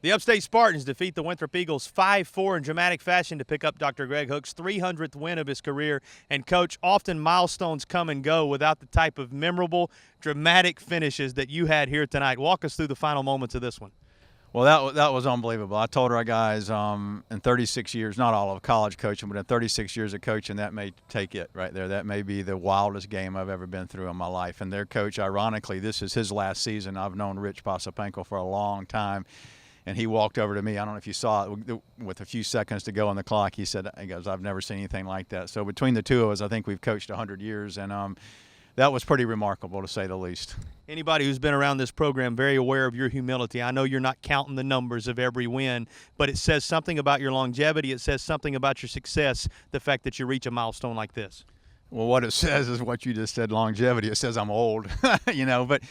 The Upstate Spartans defeat the Winthrop Eagles 5-4 in dramatic fashion to pick up Dr. Greg Hook's 300th win of his career. And, Coach, often milestones come and go without the type of memorable, dramatic finishes that you had here tonight. Walk us through the final moments of this one. Well, that was unbelievable. I told our guys in 36 years, not all of college coaching, but in 36 years of coaching, that may take it right there. That may be the wildest game I've ever been through in my life. And their coach, ironically, this is his last season. I've known Rich Posapenko for a long time. And he walked over to me. I don't know if you saw it, with a few seconds to go on the clock. He goes, I've never seen anything like that. So between the two of us, I think we've coached 100 years. And that was pretty remarkable, to say the least. Anybody who's been around this program very aware of your humility. I know you're not counting the numbers of every win, but it says something about your longevity. It says something about your success, the fact that you reach a milestone like this. Well, what it says is what you just said, longevity. It says I'm old, but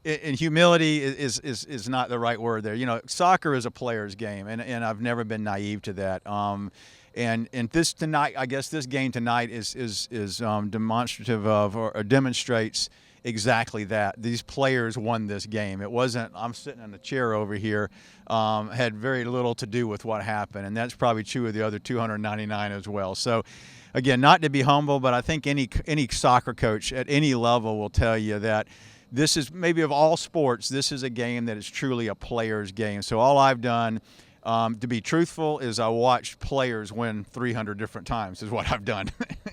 in humility is not the right word there. Soccer is a player's game, and I've never been naive to that. And this tonight, I guess this game tonight is demonstrative of or demonstrates exactly that. These players won this game. It wasn't, I'm sitting in a chair over here, had very little to do with what happened, and that's probably true of the other 299 as well. So, again, not to be humble, but I think any soccer coach at any level will tell you that this is, maybe of all sports, this is a game that is truly a player's game. So all I've done, to be truthful, is I watched players win 300 different times is what I've done.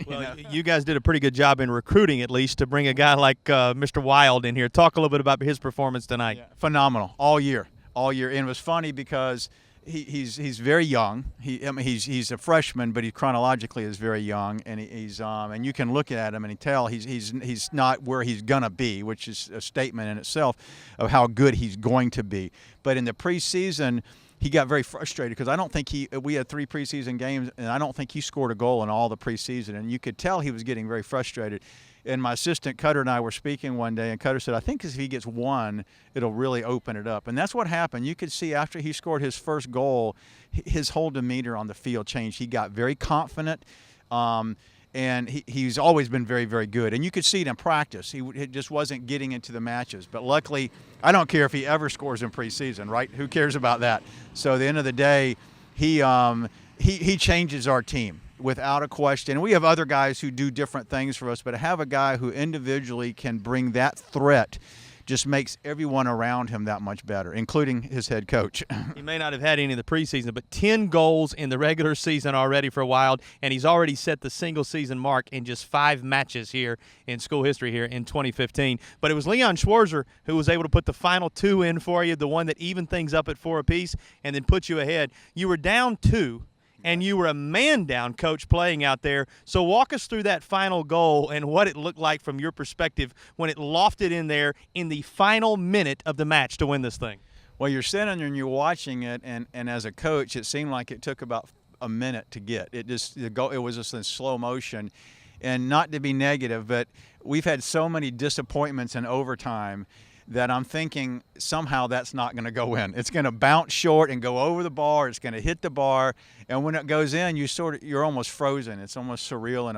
Well, you guys did a pretty good job in recruiting, at least, to bring a guy like Mr. Wild in here. Talk a little bit about his performance tonight. Yeah, phenomenal all year. And it was funny because he's very young. He's a freshman, but he chronologically is very young, and and you can look at him and tell he's not where he's gonna be, which is a statement in itself of how good he's going to be. But in the preseason, he got very frustrated because I don't think we had 3 preseason games, and I don't think he scored a goal in all the preseason, and you could tell he was getting very frustrated. And my assistant Cutter and I were speaking one day, and Cutter said, I think if he gets one, it'll really open it up. And that's what happened. You could see after he scored his first goal, his whole demeanor on the field changed. He got very confident, and he's always been very, very good. And you could see it in practice. He just wasn't getting into the matches. But luckily, I don't care if he ever scores in preseason, right? Who cares about that? So at the end of the day, he changes our team, without a question. We have other guys who do different things for us, but to have a guy who individually can bring that threat just makes everyone around him that much better, including his head coach. He may not have had any in the preseason, but 10 goals in the regular season already for Wild, and he's already set the single-season mark in just 5 matches here in school history here in 2015. But it was Leon Schwarzer who was able to put the final 2 in for you, the one that evened things up at 4 apiece and then put you ahead. You were down 2. And you were a man down, Coach, playing out there. So walk us through that final goal and what it looked like from your perspective when it lofted in there in the final minute of the match to win this thing. Well, you're sitting and you're watching it, and as a coach, it seemed like it took about a minute to get. It was just in slow motion. And not to be negative, but we've had so many disappointments in overtime that I'm thinking somehow that's not going to go in. It's going to bounce short and go over the bar. It's going to hit the bar, and when it goes in, you're almost frozen. It's almost surreal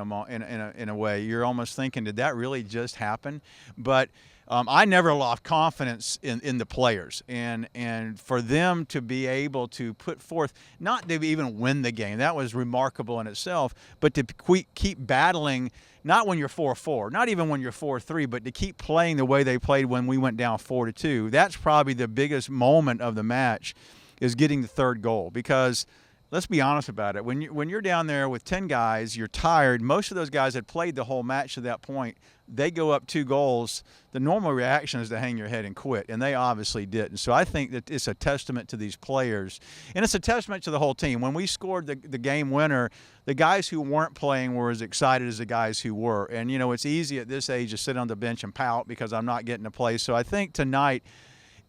in a way. You're almost thinking, did that really just happen? But I never lost confidence in the players, and for them to be able to put forth, not to even win the game, that was remarkable in itself, but to keep battling. Not when you're 4-4, not even when you're 4-3, but to keep playing the way they played when we went down 4-2. That's probably the biggest moment of the match, is getting the 3rd goal. Because let's be honest about it. When you're down there with 10 guys, you're tired. Most of those guys had played the whole match to that point. They go up 2 goals. The normal reaction is to hang your head and quit, and they obviously didn't. So I think that it's a testament to these players, and it's a testament to the whole team. When we scored the game winner, the guys who weren't playing were as excited as the guys who were. And, it's easy at this age to sit on the bench and pout because I'm not getting to play. So I think tonight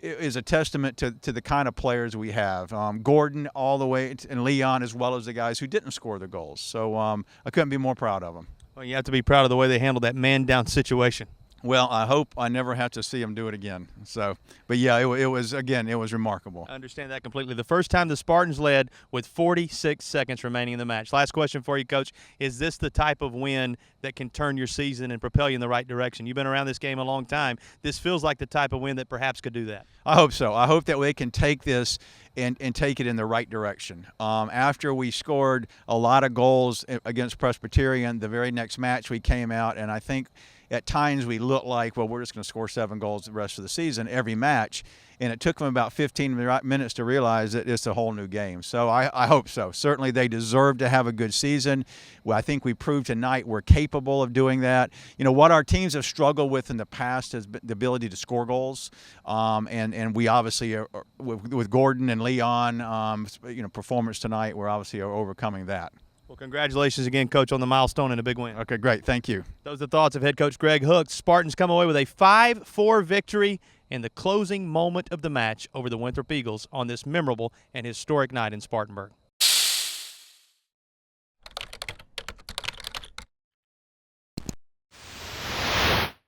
is a testament to the kind of players we have. Gordon all the way, and Leon, as well as the guys who didn't score the goals. So I couldn't be more proud of them. Well, you have to be proud of the way they handled that man-down situation. Well, I hope I never have to see him do it again. So, but yeah, it was remarkable. I understand that completely. The first time the Spartans led with 46 seconds remaining in the match. Last question for you, Coach. Is this the type of win that can turn your season and propel you in the right direction? You've been around this game a long time. This feels like the type of win that perhaps could do that. I hope so. I hope that we can take this and take it in the right direction. After we scored a lot of goals against Presbyterian, the very next match we came out, and I think at times we looked like, well, we're just going to score 7 goals the rest of the season every match. And it took them about 15 minutes to realize that it's a whole new game. So I hope so. Certainly they deserve to have a good season. Well, I think we proved tonight we're capable of doing that. You know, what our teams have struggled with in the past has been the ability to score goals. And we obviously, are, with Gordon and Leon, performance tonight, we're obviously overcoming that. Well, congratulations again, Coach, on the milestone and a big win. Okay, great. Thank you. Those are the thoughts of head coach Greg Hook. Spartans come away with a 5-4 victory in the closing moment of the match over the Winthrop Eagles on this memorable and historic night in Spartanburg.